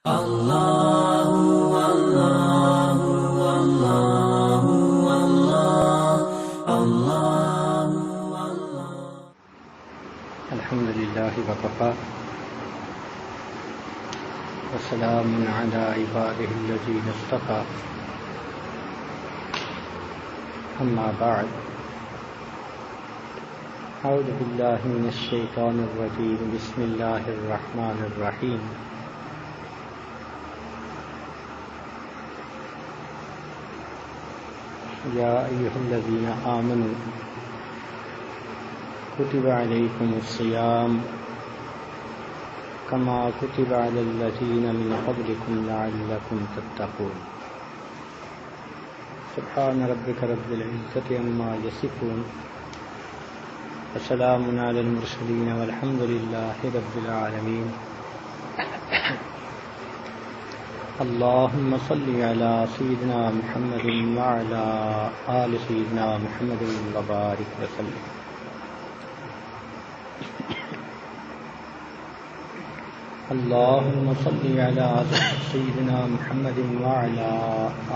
اللہ اللہ اللہ اللہ اللہ الحمدللہ وکفی وسلام علی عبادہ الذین اصطفی اما بعد اعوذ باللہ من الشیطان الرجیم بسم اللہ الرحمن الرحیم یا ایھا الذین آمنوا کتب علیکم الصیام کما کتب علی الذین من قبلکم لعلکم تتقون سبحان ربک رب العزة عما یصفون وسلام علی المرسلین والحمد للہ رب العالمین اللہم صلی علی سیدنا محمد وعلی آل سیدنا محمد وبارک وسلم اللہم صلی علی سیدنا محمد وعلی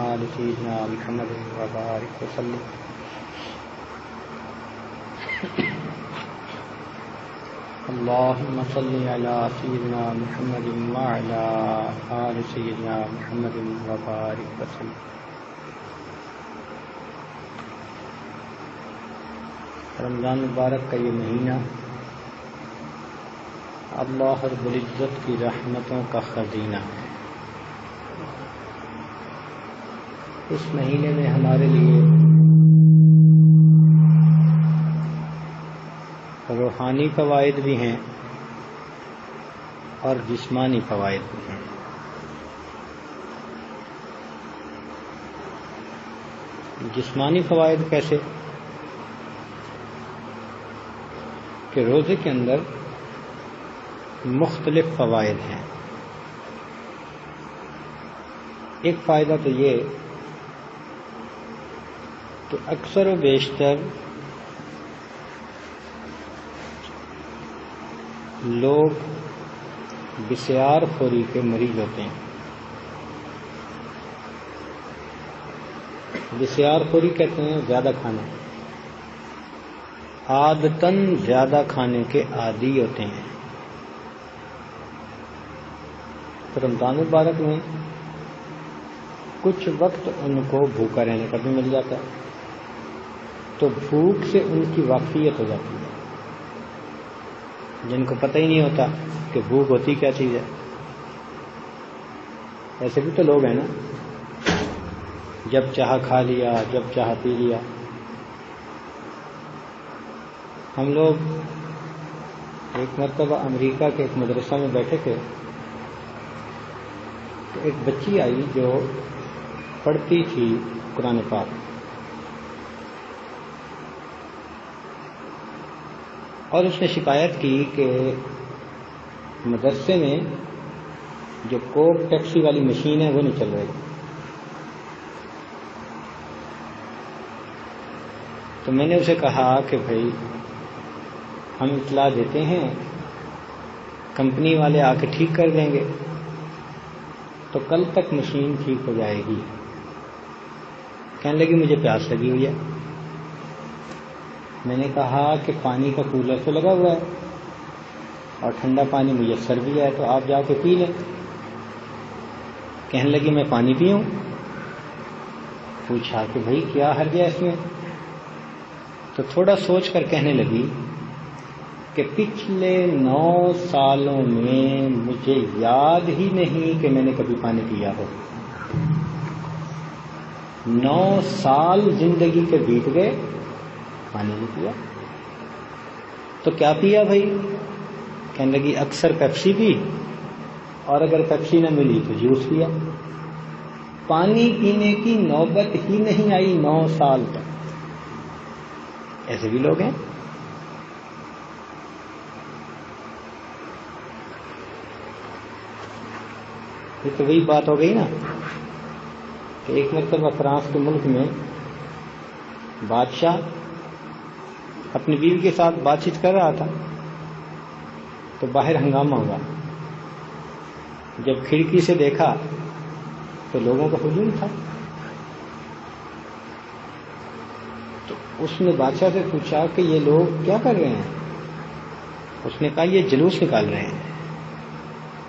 آل سیدنا محمد وبارک وسلم اللہم صلی علی سیدنا محمد وعلی آل سیدنا محمد وبارک وسلم رمضان مبارک کا یہ مہینہ اللہ رب العزت کی رحمتوں کا خزینہ ہے۔ اس مہینے میں ہمارے لیے روحانی فوائد بھی ہیں اور جسمانی فوائد بھی ہیں۔ جسمانی فوائد کیسے؟ کہ روزے کے اندر مختلف فوائد ہیں۔ ایک فائدہ تو یہ کہ اکثر و بیشتر لوگ بسیار خوری کے مریض ہوتے ہیں۔ بسیار خوری کہتے ہیں زیادہ کھانا، عادتاً زیادہ کھانے کے عادی ہوتے ہیں۔ تو رمضان مبارک میں کچھ وقت ان کو بھوکا رہنے کا بھی مل جاتا ہے، تو بھوک سے ان کی واقفیت ہو جاتی ہے، جن کو پتہ ہی نہیں ہوتا کہ بھوک ہوتی کیا چیز ہے۔ ایسے بھی تو لوگ ہیں نا، جب چاہا کھا لیا، جب چاہا پی لیا۔ ہم لوگ ایک مرتبہ امریکہ کے ایک مدرسہ میں بیٹھے تھے، تو ایک بچی آئی جو پڑھتی تھی قرآن پاک، اور اس نے شکایت کی کہ مدرسے میں جو کوک ٹیکسی والی مشین ہے وہ نہیں چل رہی۔ تو میں نے اسے کہا کہ بھائی ہم اطلاع دیتے ہیں، کمپنی والے آ کے ٹھیک کر دیں گے، تو کل تک مشین ٹھیک ہو جائے گی۔ کہنے لگی مجھے پیاس لگی ہوئی ہے۔ میں نے کہا کہ پانی کا کولر تو لگا ہوا ہے اور ٹھنڈا پانی میسر بھی ہے، تو آپ جا کے پی لیں۔ کہنے لگی میں پانی پیوں؟ پوچھا کہ بھائی کیا حرج ہے اس میں؟ تو تھوڑا سوچ کر کہنے لگی کہ پچھلے 9 سالوں میں مجھے یاد ہی نہیں کہ میں نے کبھی پانی پیا ہو۔ 9 سال زندگی کے بیت گئے، پانی نہیں پیا۔ تو کیا پیا بھائی؟ کہنے لگی اکثر پیپسی پی، اور اگر پیپسی نہ ملی تو جوس پیا۔ پانی پینے کی نوبت ہی نہیں آئی 9 سال تک۔ ایسے بھی لوگ ہیں۔ یہ تو وہی بات ہو گئی نا کہ ایک مرتبہ فرانس کے ملک میں بادشاہ اپنی بیوی کے ساتھ بات چیت کر رہا تھا، تو باہر ہنگامہ ہوا۔ جب کھڑکی سے دیکھا تو لوگوں کا ہجوم تھا. تو اس نے بادشاہ سے پوچھا کہ یہ لوگ کیا کر رہے ہیں؟ اس نے کہا یہ جلوس نکال رہے ہیں.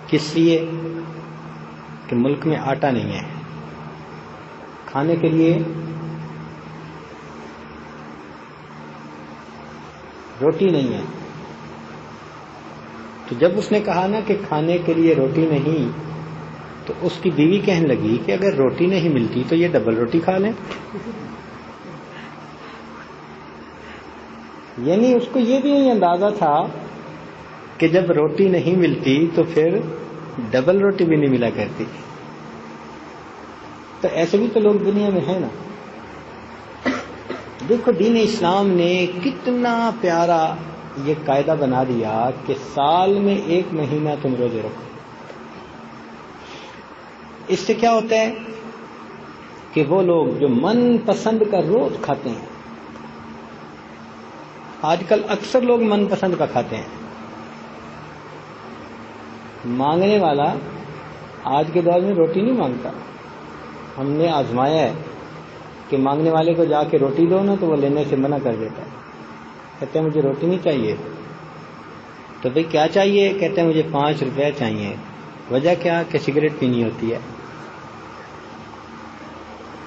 کس لیے؟ کہ ملک میں آٹا نہیں ہے، کھانے کے لیے روٹی نہیں ہے. تو جب اس نے کہا نا کہ کھانے کے لیے روٹی نہیں، تو اس کی بیوی کہنے لگی کہ اگر روٹی نہیں ملتی تو یہ ڈبل روٹی کھا لیں. یعنی اس کو یہ بھی نہیں اندازہ تھا کہ جب روٹی نہیں ملتی تو پھر ڈبل روٹی بھی نہیں ملا کرتی. تو ایسے بھی تو لوگ دنیا میں ہیں نا. دیکھو دین اسلام نے کتنا پیارا یہ قاعدہ بنا دیا کہ سال میں 1 مہینہ تم روزے رکھو. اس سے کیا ہوتا ہے کہ وہ لوگ جو من پسند کا روز کھاتے ہیں، آج کل اکثر لوگ من پسند کا کھاتے ہیں. مانگنے والا آج کے دور میں روٹی نہیں مانگتا. ہم نے آزمایا ہے کہ مانگنے والے کو جا کے روٹی دو نا تو وہ لینے سے منع کر دیتا ہے. کہتے ہیں مجھے روٹی نہیں چاہیے. تو بھئی کیا چاہیے؟ کہتے ہیں مجھے 5 روپے چاہیے. وجہ کیا؟ کہ سگریٹ پینی ہوتی ہے،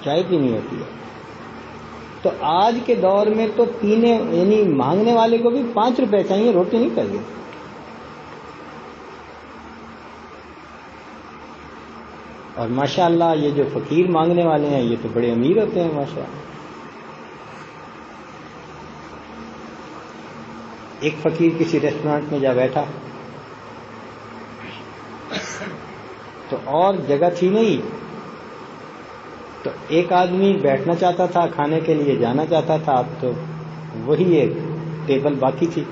چائے پینی ہوتی ہے. تو آج کے دور میں تو پینے یعنی مانگنے والے کو بھی 5 روپے چاہیے، روٹی نہیں چاہیے. اور ماشاءاللہ یہ جو فقیر مانگنے والے ہیں یہ تو بڑے امیر ہوتے ہیں ماشاءاللہ. ایک فقیر کسی ریسٹورانٹ میں جا بیٹھا تو اور جگہ تھی نہیں، تو ایک آدمی بیٹھنا چاہتا تھا، کھانے کے لیے جانا چاہتا تھا، تو وہی ایک ٹیبل باقی تھی،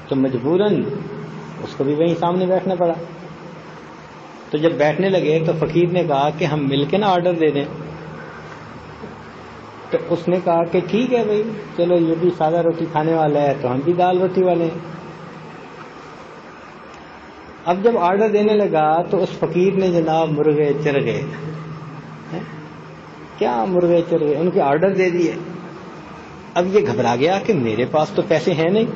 تو مجبوراً اس کو بھی وہیں سامنے بیٹھنا پڑا. تو جب بیٹھنے لگے تو فقیر نے کہا کہ ہم مل کے نا آرڈر دے دیں. تو اس نے کہا کہ ٹھیک ہے بھائی، چلو یہ بھی سادہ روٹی کھانے والا ہے تو ہم بھی دال روٹی والے ہیں. اب جب آرڈر دینے لگا تو اس فقیر نے جناب مرغے چرغے، کیا مرغے چرغے ان کے آرڈر دے دیے. اب یہ گھبرا گیا کہ میرے پاس تو پیسے ہیں نہیں،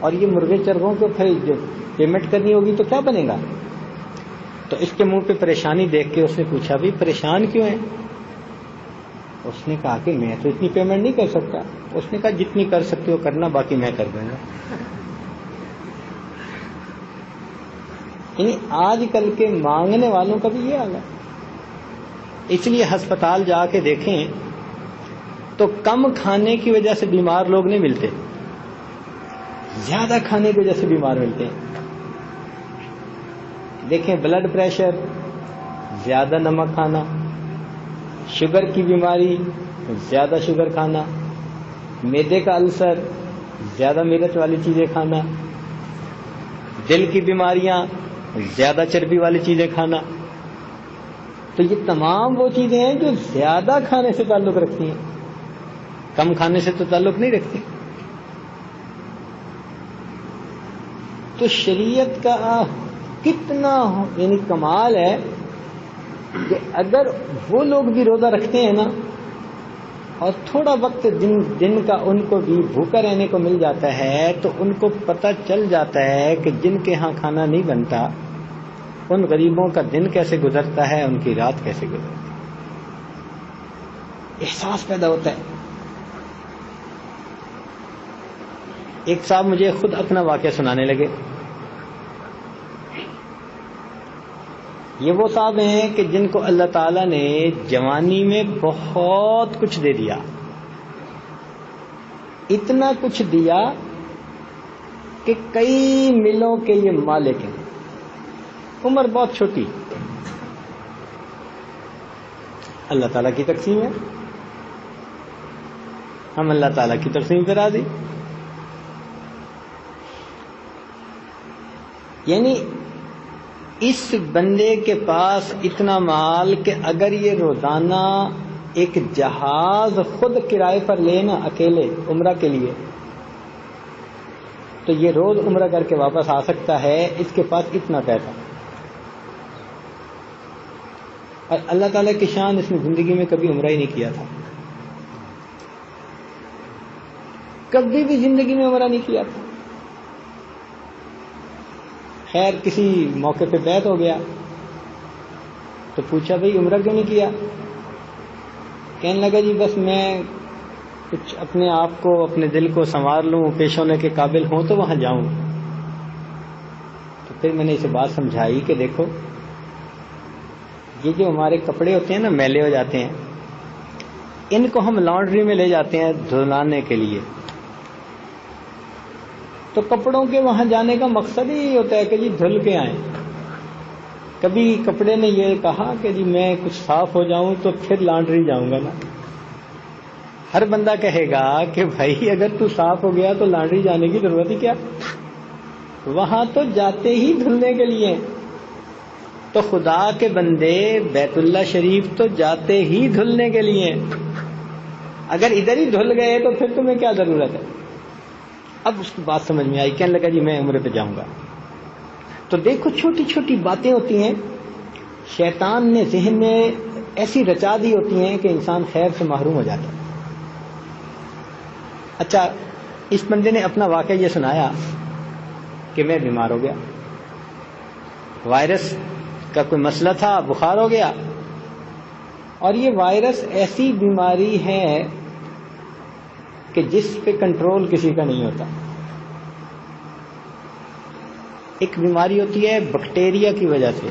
اور یہ مرغے چرغوں کو پھر جو پیمنٹ کرنی ہوگی تو کیا بنے گا. تو اس کے منہ پہ پریشانی دیکھ کے اس نے پوچھا بھی پریشان کیوں ہیں؟ اس نے کہا کہ میں تو اتنی پیمنٹ نہیں کر سکتا. اس نے کہا جتنی کر سکتے ہو کرنا، باقی میں کر دوں گا. یعنی آج کل کے مانگنے والوں کا بھی یہ حال ہے. اس لیے ہسپتال جا کے دیکھیں تو کم کھانے کی وجہ سے بیمار لوگ نہیں ملتے، زیادہ کھانے کی وجہ سے بیمار ملتے ہیں. دیکھیں بلڈ پریشر، زیادہ نمک کھانا، شوگر کی بیماری، زیادہ شوگر کھانا، معدے کا السر، زیادہ مرچ والی چیزیں کھانا، دل کی بیماریاں، زیادہ چربی والی چیزیں کھانا. تو یہ تمام وہ چیزیں ہیں جو زیادہ کھانے سے تعلق رکھتی ہیں، کم کھانے سے تو تعلق نہیں رکھتی. تو شریعت کا کتنا یعنی کمال ہے کہ اگر وہ لوگ بھی روزہ رکھتے ہیں نا اور تھوڑا وقت دن کا ان کو بھی بھوکا رہنے کو مل جاتا ہے تو ان کو پتہ چل جاتا ہے کہ جن کے ہاں کھانا نہیں بنتا ان غریبوں کا دن کیسے گزرتا ہے، ان کی رات کیسے گزرتی ہے. احساس پیدا ہوتا ہے. ایک صاحب مجھے خود اپنا واقعہ سنانے لگے. یہ وہ صاحب ہیں کہ جن کو اللہ تعالیٰ نے جوانی میں بہت کچھ دے دیا، اتنا کچھ دیا کہ کئی ملوں کے یہ مالک ہیں. عمر بہت چھوٹی. اللہ تعالیٰ کی تقسیم ہے، ہم اللہ تعالیٰ کی تقسیم پہ راضی. یعنی اس بندے کے پاس اتنا مال کہ اگر یہ روزانہ ایک جہاز خود کرائے پر لینا اکیلے عمرہ کے لیے تو یہ روز عمرہ کر کے واپس آ سکتا ہے. اس کے پاس اتنا پیسہ. اور اللہ تعالیٰ کی شان اس نے زندگی میں کبھی عمرہ ہی نہیں کیا تھا، کبھی بھی زندگی میں عمرہ نہیں کیا تھا۔ خیر کسی موقع پہ بیعت ہو گیا تو پوچھا بھائی عمرہ کیوں نہیں کیا؟ کہنے لگا جی بس میں کچھ اپنے آپ کو اپنے دل کو سنوار لوں، پیش ہونے کے قابل ہوں تو وہاں جاؤں۔ تو پھر میں نے اسے بات سمجھائی کہ دیکھو یہ جو ہمارے کپڑے ہوتے ہیں نا میلے ہو جاتے ہیں، ان کو ہم لانڈری میں لے جاتے ہیں دھلانے کے لیے، تو کپڑوں کے وہاں جانے کا مقصد ہی ہوتا ہے کہ جی دھل کے آئیں۔ کبھی کپڑے نے یہ کہا کہ جی میں کچھ صاف ہو جاؤں تو پھر لانڈری جاؤں گا نا؟ ہر بندہ کہے گا کہ بھائی اگر تو صاف ہو گیا تو لانڈری جانے کی ضرورت ہی کیا؟ وہاں تو جاتے ہی دھلنے کے لیے۔ تو خدا کے بندے بیت اللہ شریف تو جاتے ہی دھلنے کے لیے، اگر ادھر ہی دھل گئے تو پھر تمہیں کیا ضرورت ہے؟ اب اس کی بات سمجھ میں آئی، کہنے لگا جی میں عمرے پہ جاؤں گا۔ تو دیکھو چھوٹی چھوٹی باتیں ہوتی ہیں، شیطان نے ذہن میں ایسی رچا دی ہوتی ہیں کہ انسان خیر سے محروم ہو جاتا ہے۔ اچھا اس بندے نے اپنا واقعہ یہ سنایا کہ میں بیمار ہو گیا، وائرس کا کوئی مسئلہ تھا، بخار ہو گیا، اور یہ وائرس ایسی بیماری ہے کہ جس پہ کنٹرول کسی کا نہیں ہوتا۔ ایک بیماری ہوتی ہے بیکٹیریا کی وجہ سے،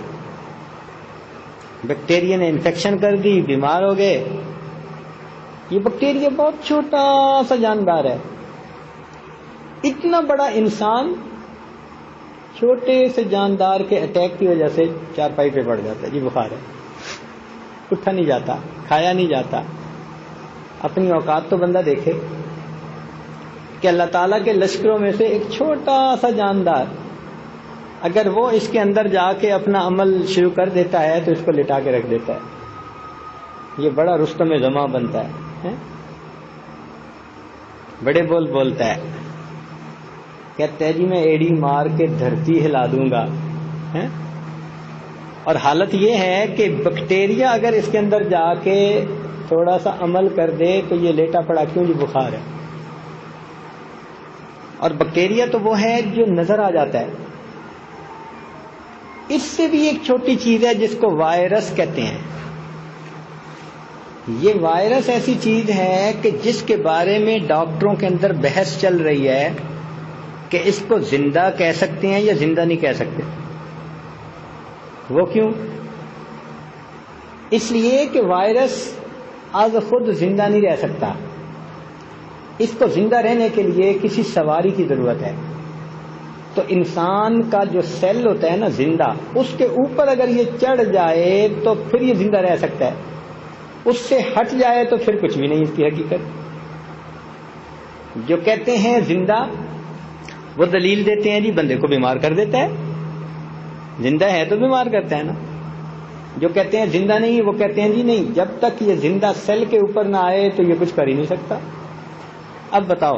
بیکٹیریا نے انفیکشن کر دی، بیمار ہو گئے۔ یہ بیکٹیریا بہت چھوٹا سا جاندار ہے، اتنا بڑا انسان چھوٹے سے جاندار کے اٹیک کی وجہ سے چارپائی پہ پڑ جاتا ہے، جی بخار ہے، اٹھا نہیں جاتا، کھایا نہیں جاتا۔ اپنی اوقات تو بندہ دیکھے کہ اللہ تعالیٰ کے لشکروں میں سے ایک چھوٹا سا جاندار اگر وہ اس کے اندر جا کے اپنا عمل شروع کر دیتا ہے تو اس کو لٹا کے رکھ دیتا ہے۔ یہ بڑا رستم زماں بنتا ہے، بڑے بول بولتا ہے، کہتا ہے جی میں ایڑی مار کے دھرتی ہلا دوں گا، اور حالت یہ ہے کہ بیکٹیریا اگر اس کے اندر جا کے تھوڑا سا عمل کر دے تو یہ لیٹا پڑا کیوں جی بخار ہے۔ اور بیکٹیریا تو وہ ہے جو نظر آ جاتا ہے، اس سے بھی ایک چھوٹی چیز ہے جس کو وائرس کہتے ہیں۔ یہ وائرس ایسی چیز ہے کہ جس کے بارے میں ڈاکٹروں کے اندر بحث چل رہی ہے کہ اس کو زندہ کہہ سکتے ہیں یا زندہ نہیں کہہ سکتے۔ وہ کیوں؟ اس لیے کہ وائرس از خود زندہ نہیں رہ سکتا، اس کو زندہ رہنے کے لیے کسی سواری کی ضرورت ہے۔ تو انسان کا جو سیل ہوتا ہے نا زندہ، اس کے اوپر اگر یہ چڑھ جائے تو پھر یہ زندہ رہ سکتا ہے، اس سے ہٹ جائے تو پھر کچھ بھی نہیں اس کی حقیقت۔ جو کہتے ہیں زندہ وہ دلیل دیتے ہیں جی بندے کو بیمار کر دیتا ہے، زندہ ہے تو بیمار کرتا ہے نا۔ جو کہتے ہیں زندہ نہیں وہ کہتے ہیں جی نہیں، جب تک یہ زندہ سیل کے اوپر نہ آئے تو یہ کچھ کر ہی نہیں سکتا۔ اب بتاؤ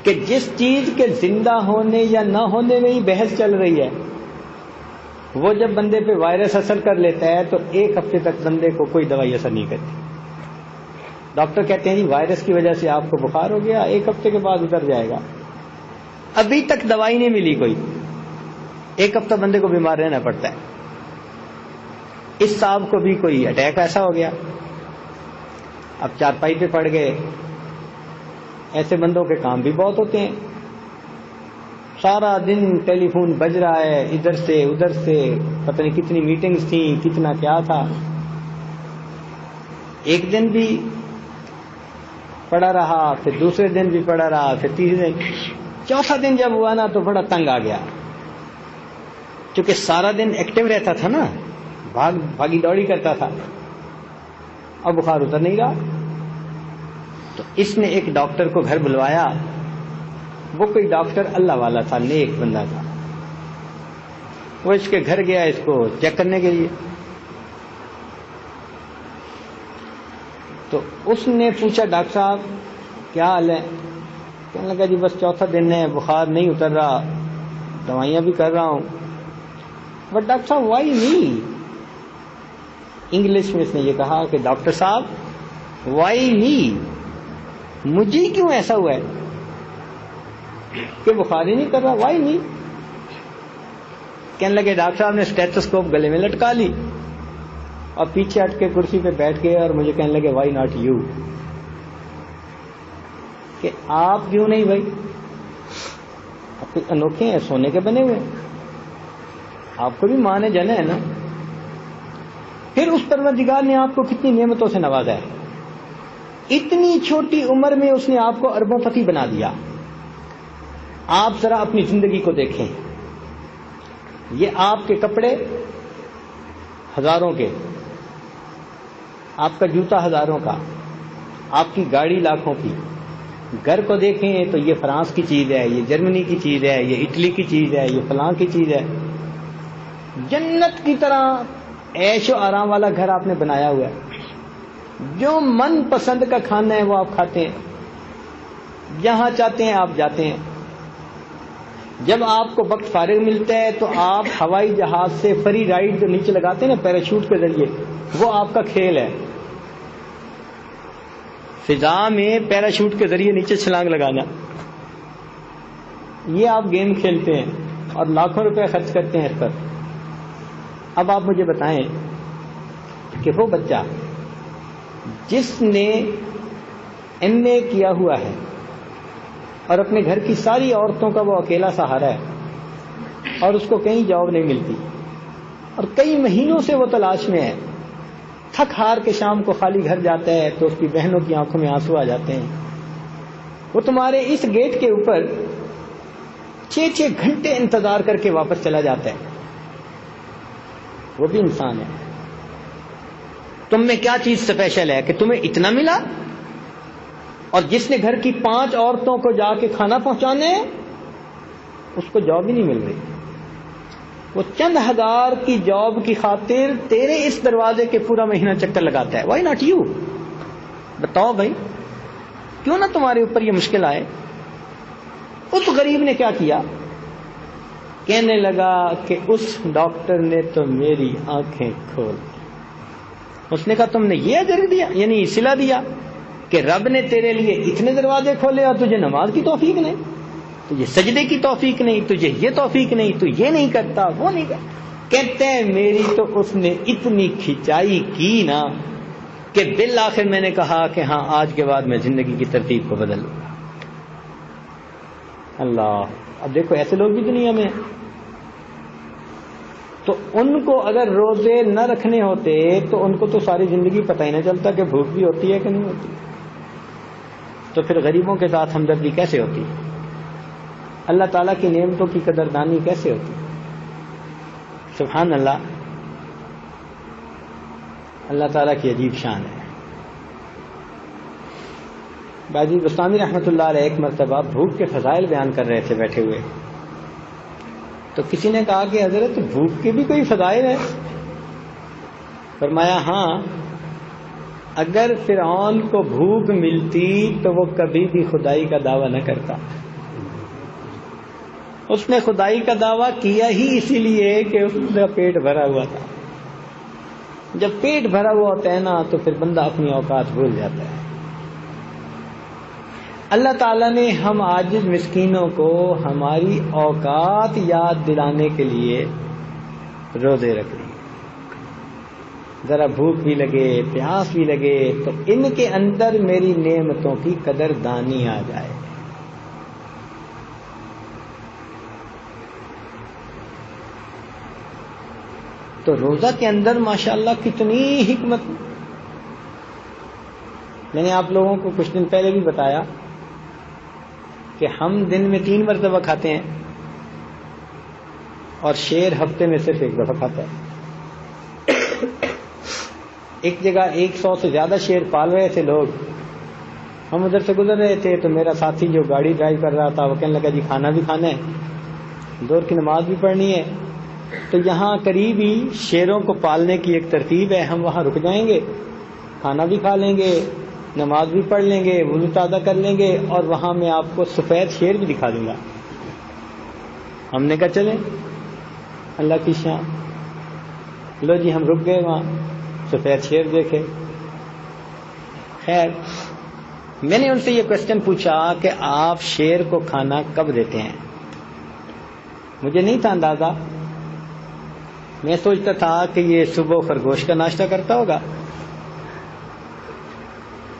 کہ جس چیز کے زندہ ہونے یا نہ ہونے میں ہی بحث چل رہی ہے، وہ جب بندے پہ وائرس اثر کر لیتا ہے تو ایک ہفتے تک بندے کو کوئی دوائی اثر نہیں کرتی۔ ڈاکٹر کہتے ہیں جی وائرس کی وجہ سے آپ کو بخار ہو گیا، ایک ہفتے کے بعد اتر جائے گا، ابھی تک دوائی نہیں ملی کوئی، ایک ہفتہ بندے کو بیمار رہنا پڑتا ہے۔ اس صاحب کو بھی کوئی اٹیک ایسا ہو گیا، اب چارپائی پہ پڑ گئے۔ ایسے بندوں کے کام بھی بہت ہوتے ہیں، سارا دن ٹیلی فون بج رہا ہے، ادھر سے ادھر سے، پتہ نہیں کتنی میٹنگز تھیں، کتنا کیا تھا۔ ایک دن بھی پڑا رہا، پھر دوسرے دن بھی پڑا رہا، پھر تیسرے دن، چوتھا دن جب ہوا نا تو بڑا تنگ آ گیا، چونکہ سارا دن ایکٹیو رہتا تھا نا، بھاگی دوڑی کرتا تھا، اب بخار اتر نہیں رہا۔ تو اس نے ایک ڈاکٹر کو گھر بلوایا، وہ کوئی ڈاکٹر اللہ والا تھا، نیک بندہ تھا، وہ اس کے گھر گیا اس کو چیک کرنے کے لیے۔ تو اس نے پوچھا ڈاکٹر صاحب کیا حال ہے؟ کہنے لگا جی بس چوتھا دن ہے، بخار نہیں اتر رہا، دوائیاں بھی کر رہا ہوں۔ بٹ ڈاکٹر صاحب وائی می؟ انگلش میں اس نے یہ کہا کہ ڈاکٹر صاحب وائی می، مجھے کیوں ایسا ہوا ہے کہ بخار ہی نہیں کر رہا، وائی می؟ کہنے لگے ڈاکٹر صاحب نے اسٹیتھوسکوپ گلے میں لٹکا لی اور پیچھے ہٹ کے کرسی پہ بیٹھ گئے اور مجھے کہنے لگے وائی ناٹ یو، کہ آپ کیوں نہیں بھائی؟ آپ کچھ انوکھے ہیں، سونے کے بنے ہوئے، آپ کو بھی ماں نے جنا ہے نا۔ پھر اس پروردگار نے آپ کو کتنی نعمتوں سے نوازا ہے، اتنی چھوٹی عمر میں اس نے آپ کو اربوں پتی بنا دیا۔ آپ ذرا اپنی زندگی کو دیکھیں، یہ آپ کے کپڑے ہزاروں کے، آپ کا جوتا ہزاروں کا، آپ کی گاڑی لاکھوں کی، گھر کو دیکھیں تو یہ فرانس کی چیز ہے، یہ جرمنی کی چیز ہے، یہ اٹلی کی چیز ہے، یہ فلاں کی چیز ہے، جنت کی طرح عیش و آرام والا گھر آپ نے بنایا ہوا ہے، جو من پسند کا کھانا ہے وہ آپ کھاتے ہیں، جہاں چاہتے ہیں آپ جاتے ہیں، جب آپ کو وقت فارغ ملتا ہے تو آپ ہوائی جہاز سے فری رائڈ جو نیچے لگاتے ہیں نا پیراشوٹ کے ذریعے، وہ آپ کا کھیل ہے، فضا میں پیراشوٹ کے ذریعے نیچے چھلانگ لگانا، یہ آپ گیم کھیلتے ہیں اور لاکھوں روپے خرچ کرتے ہیں اس پر۔ اب آپ مجھے بتائیں کہ وہ بچہ جس نے MA کیا ہوا ہے اور اپنے گھر کی ساری عورتوں کا وہ اکیلا سہارا ہے اور اس کو کہیں جاب نہیں ملتی اور کئی مہینوں سے وہ تلاش میں ہے، تھک ہار کے شام کو خالی گھر جاتا ہے تو اس کی بہنوں کی آنکھوں میں آنسو آ جاتے ہیں، وہ تمہارے اس گیٹ کے اوپر 6 گھنٹے انتظار کر کے واپس چلا جاتا ہے، وہ بھی انسان ہے۔ تم میں کیا چیز اسپیشل ہے کہ تمہیں اتنا ملا، اور جس نے گھر کی 5 عورتوں کو جا کے کھانا پہنچانے ہے اس کو جاب ہی نہیں مل رہی، وہ چند ہزار کی جاب کی خاطر تیرے اس دروازے کے پورا مہینہ چکر لگاتا ہے، وائی ناٹ یو؟ بتاؤ بھائی، کیوں نہ تمہارے اوپر یہ مشکل آئے؟ اس غریب نے کیا کیا؟ کہنے لگا کہ اس ڈاکٹر نے تو میری آنکھیں کھول دی۔ اس نے کہا تم نے یہ اجر دیا، یعنی صلہ دیا کہ رب نے تیرے لیے اتنے دروازے کھولے اور تجھے نماز کی توفیق نہیں، تجھے سجدے کی توفیق نہیں، تجھے یہ توفیق نہیں، تو یہ نہیں کرتا، وہ نہیں کرتا۔ کہتے ہیں میری تو اس نے اتنی کھچائی کی نا کہ بالآخر میں نے کہا کہ ہاں آج کے بعد میں زندگی کی ترتیب کو بدل لوں گا۔ اللہ، اب دیکھو ایسے لوگ بھی دنیا میں ہیں، تو ان کو اگر روزے نہ رکھنے ہوتے تو ان کو تو ساری زندگی پتہ ہی نہ چلتا کہ بھوک بھی ہوتی ہے کہ نہیں ہوتی، تو پھر غریبوں کے ساتھ ہمدردی کیسے ہوتی، اللہ تعالیٰ کی نعمتوں کی قدردانی کیسے ہوتی؟ سبحان اللہ، اللہ تعالیٰ کی عجیب شان ہے۔ باجی بستانی رحمۃ اللہ علیہ ایک مرتبہ بھوک کے فضائل بیان کر رہے تھے بیٹھے ہوئے، تو کسی نے کہا کہ حضرت بھوک کے بھی کوئی فضائل ہے؟ فرمایا ہاں، اگر فرعون کو بھوک ملتی تو وہ کبھی بھی خدائی کا دعویٰ نہ کرتا، اس نے خدائی کا دعویٰ کیا ہی اسی لیے کہ اس کا پیٹ بھرا ہوا تھا۔ جب پیٹ بھرا ہوا ہوتا ہے نا تو پھر بندہ اپنی اوقات بھول جاتا ہے۔ اللہ تعالیٰ نے ہم عاجز مسکینوں کو ہماری اوقات یاد دلانے کے لیے روزے رکھ دیے، ذرا بھوک بھی لگے پیاس بھی لگے تو ان کے اندر میری نعمتوں کی قدر دانی آ جائے۔ تو روزہ کے اندر ماشاءاللہ کتنی حکمت۔ میں نے آپ لوگوں کو کچھ دن پہلے بھی بتایا کہ ہم دن میں 3 مرتبہ کھاتے ہیں اور شیر ہفتے میں صرف 1 دفعہ کھاتا ہے۔ ایک جگہ 100 سے زیادہ شیر پال رہے تھے لوگ، ہم ادھر سے گزر رہے تھے تو میرا ساتھی جو گاڑی ڈرائیو کر رہا تھا وہ کہنے لگا جی کھانا بھی کھانا ہے، ظہر کی نماز بھی پڑھنی ہے، تو یہاں قریب ہی شیروں کو پالنے کی ایک ترتیب ہے، ہم وہاں رک جائیں گے، کھانا بھی کھا لیں گے، نماز بھی پڑھ لیں گے، وضو تازہ کر لیں گے، اور وہاں میں آپ کو سفید شیر بھی دکھا دوں گا۔ ہم نے کہا چلیں، اللہ کی شان، لو جی ہم رک گئے وہاں سفید شیر دیکھے. خیر میں نے ان سے یہ کوشچن پوچھا کہ آپ شیر کو کھانا کب دیتے ہیں؟ مجھے نہیں تھا اندازہ. میں سوچتا تھا کہ یہ صبح خرگوش کا ناشتہ کرتا ہوگا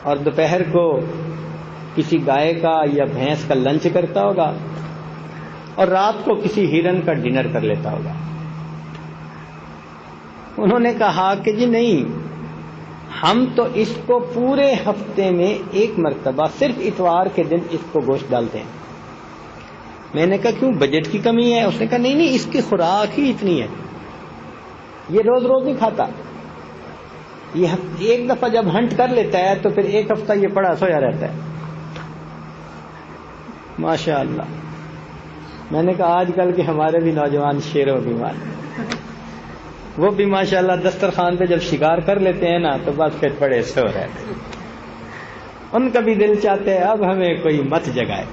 اور دوپہر کو کسی گائے کا یا بھینس کا لنچ کرتا ہوگا اور رات کو کسی ہرن کا ڈنر کر لیتا ہوگا. انہوں نے کہا کہ جی نہیں، ہم تو اس کو پورے ہفتے میں ایک مرتبہ صرف اتوار کے دن اس کو گوشت ڈالتے ہیں. میں نے کہا کیوں، بجٹ کی کمی ہے؟ اس نے کہا نہیں نہیں، اس کی خوراک ہی اتنی ہے، یہ روز روز نہیں کھاتا. یہ ایک دفعہ جب ہنٹ کر لیتا ہے تو پھر ایک ہفتہ یہ پڑا سویا رہتا ہے. ماشاء اللہ. میں نے کہا آج کل کے ہمارے بھی نوجوان شیروں بیمار، وہ بھی ماشاء اللہ دسترخوان پہ جب شکار کر لیتے ہیں نا تو بس پھر پڑے سو رہتے. ان کا بھی دل چاہتے ہے اب ہمیں کوئی مت جگائے.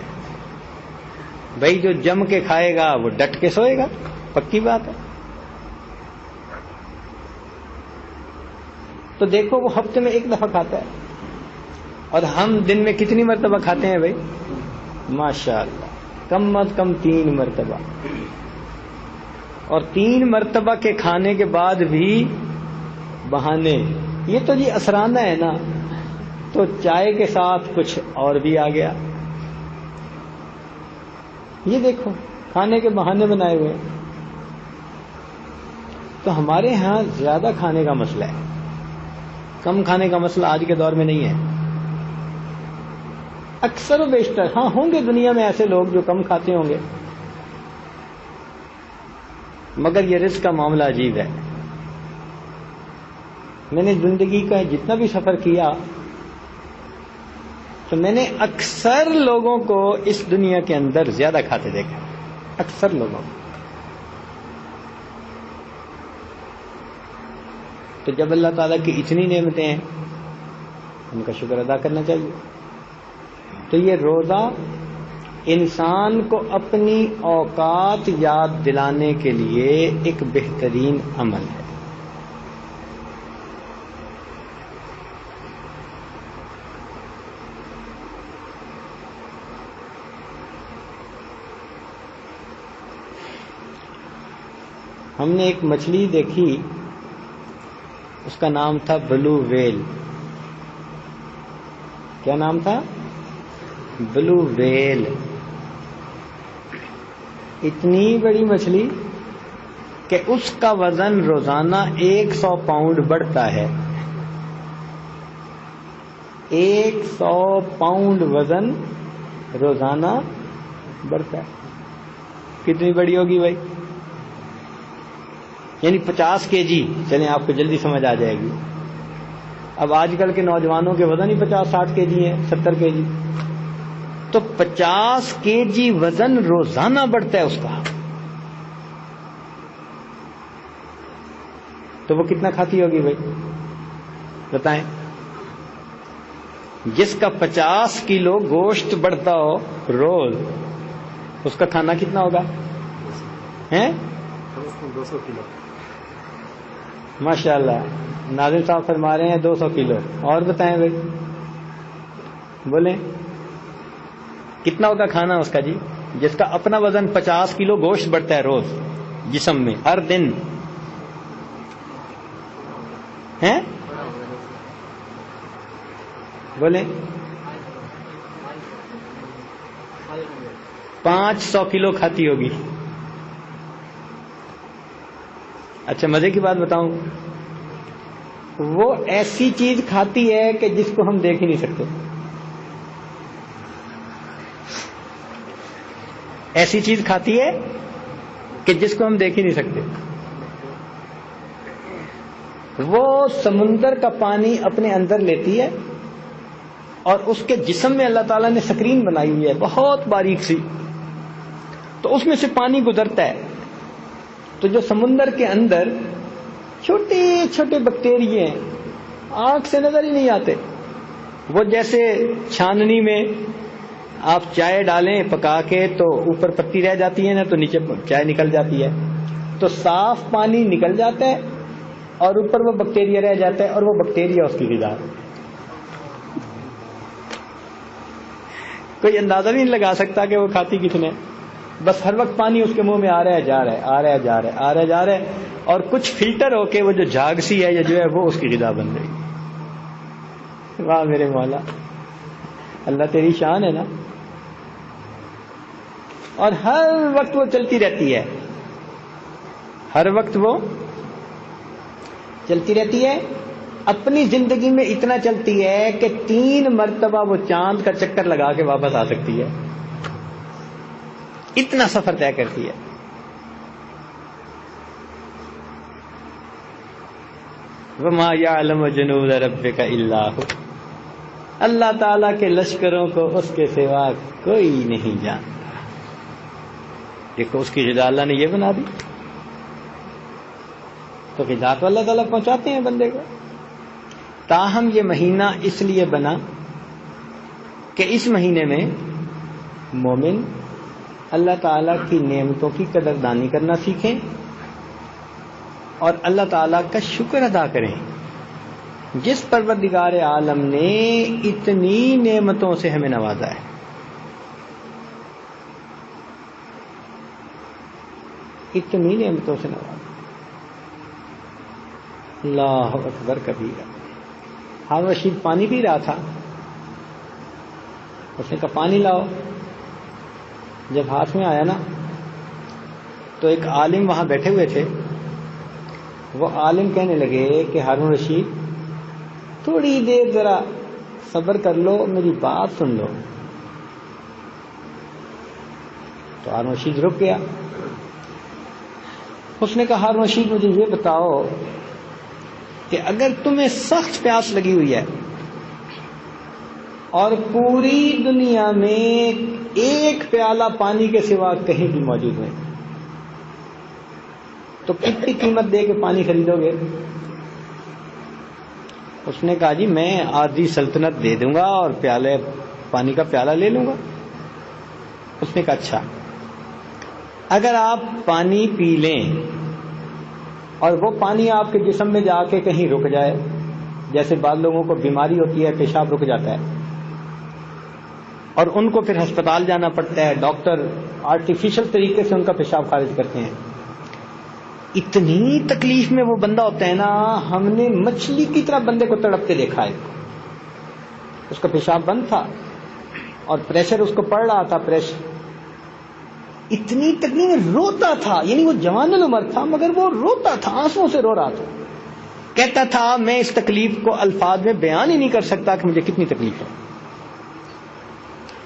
بھائی جو جم کے کھائے گا وہ ڈٹ کے سوئے گا، پکی بات ہے. تو دیکھو وہ ہفتے میں ایک دفعہ کھاتا ہے اور ہم دن میں کتنی مرتبہ کھاتے ہیں بھائی؟ ماشاء اللہ کم از کم 3 مرتبہ. اور 3 مرتبہ کے کھانے کے بعد بھی بہانے. یہ تو جی اسرانہ ہے نا، تو چائے کے ساتھ کچھ اور بھی آ گیا. یہ دیکھو کھانے کے بہانے بنائے ہوئے. تو ہمارے ہاں زیادہ کھانے کا مسئلہ ہے، کم کھانے کا مسئلہ آج کے دور میں نہیں ہے. اکثر و بیشتر ہاں ہوں گے دنیا میں ایسے لوگ جو کم کھاتے ہوں گے، مگر یہ رزق کا معاملہ عجیب ہے. میں نے زندگی کا جتنا بھی سفر کیا تو میں نے اکثر لوگوں کو اس دنیا کے اندر زیادہ کھاتے دیکھا، اکثر لوگوں کو. تو جب اللہ تعالیٰ کی اتنی نعمتیں ہیں ان کا شکر ادا کرنا چاہیے. تو یہ روزہ انسان کو اپنی اوقات یاد دلانے کے لیے ایک بہترین عمل ہے. ہم نے ایک مچھلی دیکھی، اس کا نام تھا بلو ویل. کیا نام تھا؟ بلو ویل. اتنی بڑی مچھلی کہ اس کا وزن روزانہ 100 پاؤنڈ بڑھتا ہے. 100 پاؤنڈ وزن روزانہ بڑھتا ہے. کتنی بڑی ہوگی بھائی؟ یعنی 50 kg. چلیں آپ کو جلدی سمجھ آ جائے گی. اب آج کل کے نوجوانوں کے وزن ہی 50-60 kg ہیں، 70 kg. تو 50 kg وزن روزانہ بڑھتا ہے اس کا. تو وہ کتنا کھاتی ہوگی بھائی بتائیں؟ جس کا 50 کلو گوشت بڑھتا ہو روز، اس کا کھانا کتنا ہوگا؟ 200 کلو. ماشاء اللہ. ناظم صاحب فرما رہے ہیں 200 کلو. اور بتائیں بھائی، بولیں کتنا ہوگا کھانا اس کا جی، جس کا اپنا وزن 50 کلو گوشت بڑھتا ہے روز جسم میں ہر دن؟ ہیں بولیں 500 کلو کھاتی ہوگی. اچھا مزے کی بات بتاؤں، وہ ایسی چیز کھاتی ہے کہ جس کو ہم دیکھ ہی نہیں سکتے. ایسی چیز کھاتی ہے کہ جس کو ہم دیکھ ہی نہیں سکتے. وہ سمندر کا پانی اپنے اندر لیتی ہے اور اس کے جسم میں اللہ تعالیٰ نے سکرین بنائی ہوئی ہے بہت باریک سی، تو اس میں سے پانی گزرتا ہے. تو جو سمندر کے اندر چھوٹے چھوٹے بیکٹیریا ہیں، آنکھ سے نظر ہی نہیں آتے. وہ جیسے چھاننی میں آپ چائے ڈالیں پکا کے تو اوپر پتی رہ جاتی ہے نا، تو نیچے چائے نکل جاتی ہے. تو صاف پانی نکل جاتا ہے اور اوپر وہ بیکٹیریا رہ جاتا ہے اور وہ بیکٹیریا اس کی غذا. کوئی اندازہ نہیں لگا سکتا کہ وہ کھاتی کتنے. بس ہر وقت پانی اس کے منہ میں آ رہا ہے جا رہا ہے، آ رہا ہے جا رہا ہے، آ رہا ہے جا رہا ہے، اور کچھ فلٹر ہو کے وہ جو جھاگ سی ہے یا جو ہے وہ اس کی غذا بن گئی. واہ میرے مولا، اللہ تیری شان ہے نا. اور ہر وقت وہ چلتی رہتی ہے، ہر وقت وہ چلتی رہتی ہے. اپنی زندگی میں اتنا چلتی ہے کہ 3 مرتبہ وہ چاند کا چکر لگا کے واپس آ سکتی ہے. اتنا سفر طے کرتی ہے. وَمَا يَعْلَمُ جُنُودَ رَبِّكَ إِلَّا هُوَ. اللہ تعالیٰ کے لشکروں کو اس کے سوا کوئی نہیں جانتا. دیکھو اس کی غذا اللہ نے یہ بنا دی، تو غذا تو اللہ تعالیٰ پہنچاتے ہیں بندے کو. تاہم یہ مہینہ اس لیے بنا کہ اس مہینے میں مومن اللہ تعالیٰ کی نعمتوں کی قدردانی کرنا سیکھیں اور اللہ تعالیٰ کا شکر ادا کریں، جس پروردگار عالم نے اتنی نعمتوں سے ہمیں نوازا ہے. اتنی نعمتوں سے نوازا. اللہ اکبر کبیرہ. ہارون رشید پانی پی رہا تھا، اس نے کہا پانی لاؤ. جب ہاتھ میں آیا نا تو ایک عالم وہاں بیٹھے ہوئے تھے. وہ عالم کہنے لگے کہ ہارون رشید تھوڑی دیر ذرا صبر کر لو، میری بات سن لو. تو ہارون رشید رک گیا. اس نے کہا ہارون رشید مجھے یہ بتاؤ کہ اگر تمہیں سخت پیاس لگی ہوئی ہے اور پوری دنیا میں ایک پیالہ پانی کے سوا کہیں بھی موجود نہیں، تو کتنی قیمت دے کے پانی خریدو گے؟ اس نے کہا جی میں آدھی سلطنت دے دوں گا اور پانی کا پیالہ لے لوں گا. اس نے کہا اچھا، اگر آپ پانی پی لیں اور وہ پانی آپ کے جسم میں جا کے کہیں رک جائے، جیسے بعض لوگوں کو بیماری ہوتی ہے پیشاب رک جاتا ہے اور ان کو پھر ہسپتال جانا پڑتا ہے، ڈاکٹر آرٹیفیشل طریقے سے ان کا پیشاب خارج کرتے ہیں. اتنی تکلیف میں وہ بندہ ہوتا ہے نا، ہم نے مچھلی کی طرح بندے کو تڑپتے دیکھا ہے. اس کا پیشاب بند تھا اور پریشر اس کو پڑ رہا تھا، پریشر اتنی تکلیف، روتا تھا. یعنی وہ جوان العمر تھا مگر وہ روتا تھا، آنسوں سے رو رہا تھا. کہتا تھا میں اس تکلیف کو الفاظ میں بیان ہی نہیں کر سکتا کہ مجھے کتنی تکلیف ہے.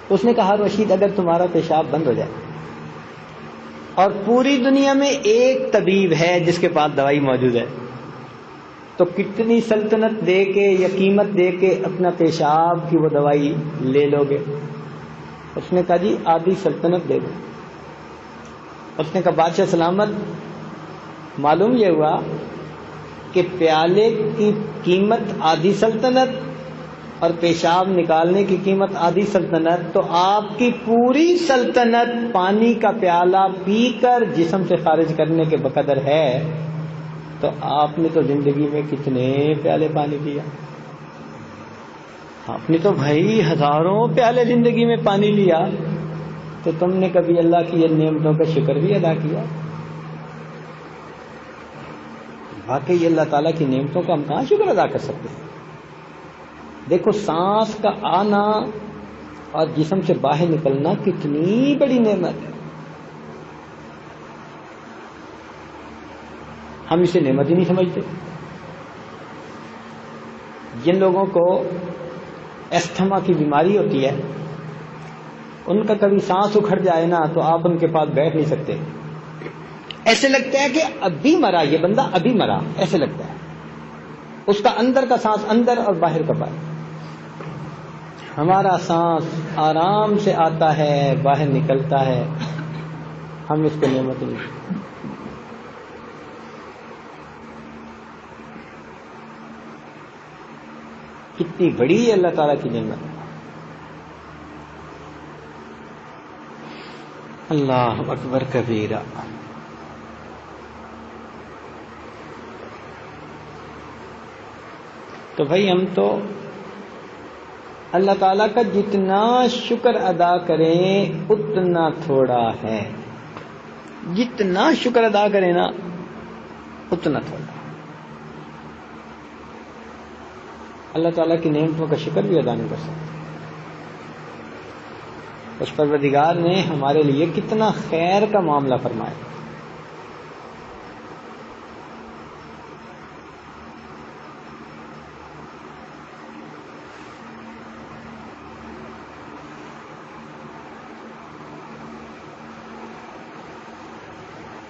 اس نے کہا رشید اگر تمہارا پیشاب بند ہو جائے اور پوری دنیا میں ایک طبیب ہے جس کے پاس دوائی موجود ہے، تو کتنی سلطنت دے کے یا قیمت دے کے اپنا پیشاب کی وہ دوائی لے لو گے؟ اس نے کہا جی آدھی سلطنت دے دو. اس نے کہا بادشاہ سلامت، معلوم یہ ہوا کہ پیالے کی قیمت آدھی سلطنت اور پیشاب نکالنے کی قیمت آدھی سلطنت، تو آپ کی پوری سلطنت پانی کا پیالہ پی کر جسم سے خارج کرنے کے بقدر ہے، تو آپ نے تو زندگی میں کتنے پیالے پانی پیا؟ آپ نے تو بھائی ہزاروں پیالے زندگی میں پانی لیا، تو تم نے کبھی اللہ کی یہ نعمتوں کا شکر بھی ادا کیا؟ واقعی اللہ تعالیٰ کی نعمتوں کا ہم کہاں شکر ادا کر سکتے ہیں؟ دیکھو سانس کا آنا اور جسم سے باہر نکلنا کتنی بڑی نعمت ہے. ہم اسے نعمت ہی نہیں سمجھتے. جن لوگوں کو استھما کی بیماری ہوتی ہے، ان کا کبھی سانس اکھڑ جائے نا تو آپ ان کے پاس بیٹھ نہیں سکتے. ایسے لگتا ہے کہ ابھی مرا یہ بندہ، ابھی مرا، ایسے لگتا ہے. اس کا اندر کا سانس اندر اور باہر کا باہر. ہمارا سانس آرام سے آتا ہے، باہر نکلتا ہے، ہم اس کو نعمت نہیں. کتنی بڑی ہے اللہ تعالیٰ کی نعمت. اللہ اکبر کبیرہ. تو بھائی ہم تو اللہ تعالیٰ کا جتنا شکر ادا کریں اتنا تھوڑا ہے، جتنا شکر ادا کریں نا اتنا تھوڑا۔ اللہ تعالیٰ کی نعمتوں کا شکر بھی ادا نہیں کر سکتے۔ اس پروردگار نے ہمارے لیے کتنا خیر کا معاملہ فرمایا۔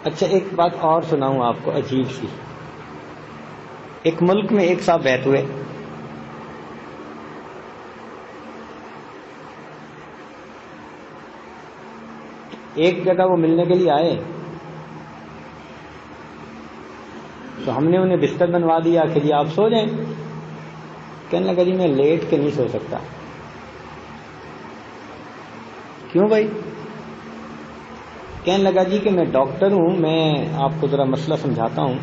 اچھا ایک بات اور سناؤں آپ کو عجیب سی۔ ایک ملک میں ایک صاحب بیٹھ ہوئے، ایک جگہ وہ ملنے کے لیے آئے تو ہم نے انہیں بستر بنوا دیا کہ جی آپ سو جائیں۔ کہنے لگا جی میں لیٹ کے نہیں سو سکتا۔ کیوں بھائی؟ کہنے لگا جی کہ میں ڈاکٹر ہوں، میں آپ کو ذرا مسئلہ سمجھاتا ہوں۔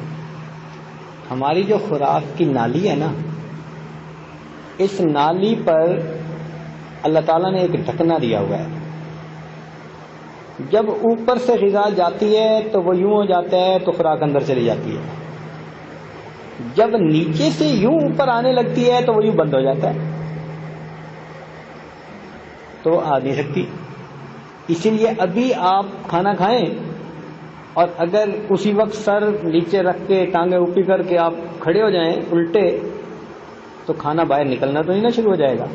ہماری جو خوراک کی نالی ہے نا، اس نالی پر اللہ تعالیٰ نے ایک ڈھکنا دیا ہوا ہے۔ جب اوپر سے غذا جاتی ہے تو وہ یوں ہو جاتا ہے تو خوراک اندر چلی جاتی ہے، جب نیچے سے یوں اوپر آنے لگتی ہے تو وہ یوں بند ہو جاتا ہے، تو آ نہیں سکتی۔ اسی لیے ابھی آپ کھانا کھائیں اور اگر اسی وقت سر نیچے رکھ کے ٹانگیں اوپر کر کے آپ کھڑے ہو جائیں الٹے، تو کھانا باہر نکلنا تو نہیں نہ شروع ہو جائے گا۔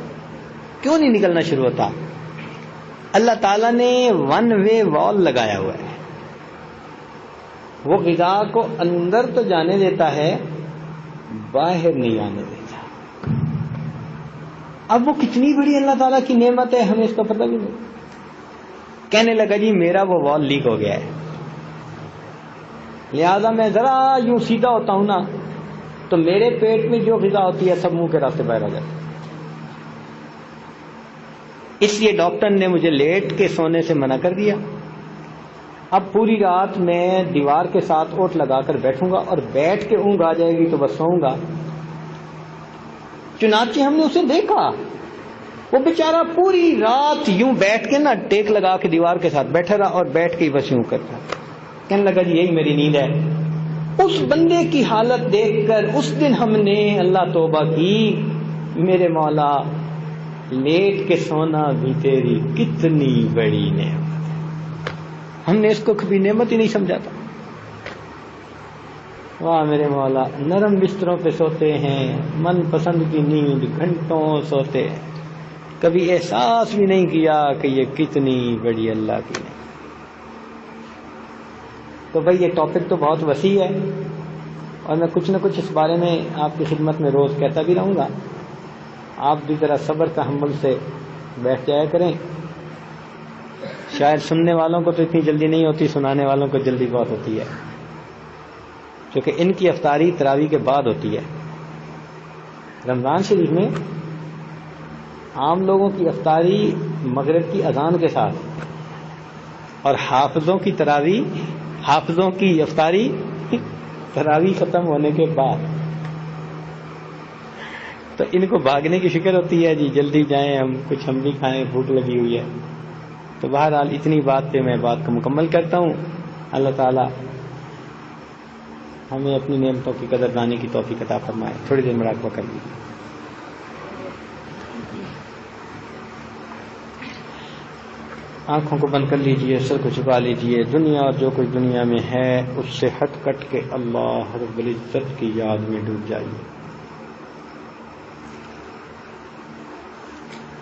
کیوں نہیں نکلنا شروع ہوتا؟ اللہ تعالیٰ نے ون وے وال لگایا ہوا ہے، وہ غذا کو اندر تو جانے دیتا ہے، باہر نہیں آنے دیتا۔ اب وہ کتنی بڑی اللہ تعالیٰ کی نعمت ہے، ہمیں اس کا پتہ بھی نہیں۔ کہنے لگا جی میرا وہ وال لیک ہو گیا ہے، لہذا میں ذرا یوں سیدھا ہوتا ہوں نا تو میرے پیٹ میں جو غذا ہوتی ہے سب منہ کے راستے باہر آ جاتی ہے۔ اس لیے ڈاکٹر نے مجھے لیٹ کے سونے سے منع کر دیا۔ اب پوری رات میں دیوار کے ساتھ اوٹ لگا کر بیٹھوں گا، اور بیٹھ کے اونگ آ جائے گی تو بس سوؤں گا۔ چنانچہ ہم نے اسے دیکھا، وہ بیچارہ پوری رات یوں بیٹھ کے نا ٹیک لگا کے دیوار کے ساتھ بیٹھا رہا، اور بیٹھ کے ہی بس یوں کرتا۔ کہنے لگا جی یہی میری نیند ہے۔ اس بندے کی حالت دیکھ کر اس دن ہم نے اللہ توبہ کی، میرے مولا لیٹ کے سونا بھی تیری کتنی بڑی نعمت۔ ہم نے اس کو کبھی نعمت ہی نہیں سمجھا تھا۔ واہ میرے مولا، نرم بستروں پہ سوتے ہیں، من پسند کی نیند گھنٹوں سوتے ہیں، کبھی احساس بھی نہیں کیا کہ یہ کتنی بڑی اللہ کی نعمت۔ تو بھائی یہ ٹاپک تو بہت وسیع ہے، اور میں کچھ نہ کچھ اس بارے میں آپ کی خدمت میں روز کہتا بھی رہوں گا۔ آپ بھی ذرا صبر تحمل سے بیٹھ جایا کریں۔ شاید سننے والوں کو تو اتنی جلدی نہیں ہوتی، سنانے والوں کو جلدی بہت ہوتی ہے، کیونکہ ان کی افطاری تراویح کے بعد ہوتی ہے۔ رمضان شریف میں عام لوگوں کی افطاری مغرب کی اذان کے ساتھ، اور حافظوں کی افطاری تراویح ختم ہونے کے بعد۔ تو ان کو بھاگنے کی فکر ہوتی ہے، جی جلدی جائیں، ہم بھی کھائیں، بھوک لگی ہوئی ہے۔ تو بہرحال اتنی بات پہ میں بات کو مکمل کرتا ہوں۔ اللہ تعالی ہمیں اپنی نعمتوں کی قدر دانی کی توفیق عطا فرمائے۔ تھوڑی دیر مراقبہ کر لیجیے۔ آنکھوں کو بند کر لیجئے، سر کو چھپا لیجئے، دنیا اور جو کچھ دنیا میں ہے اس سے ہٹ کٹ کے اللہ رب العزت کی یاد میں ڈوب جائیے۔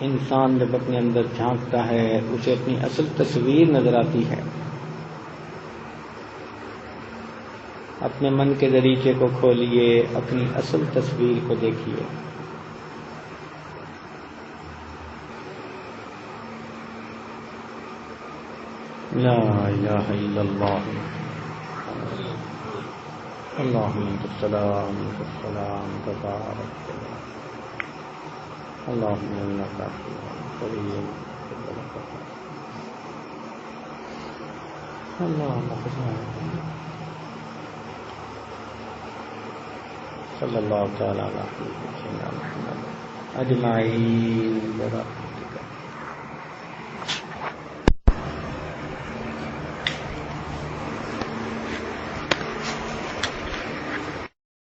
انسان جب اپنے اندر جھانکتا ہے اسے اپنی اصل تصویر نظر آتی ہے۔ اپنے من کے دریچے کو کھولیے، اپنی اصل تصویر کو دیکھیے۔ لا الہ الا اللہ، اللہم السلام السلام تبارک اللہم انک کریم اللہم صلی اللہ تعالی علیہ وسلم اجمعین.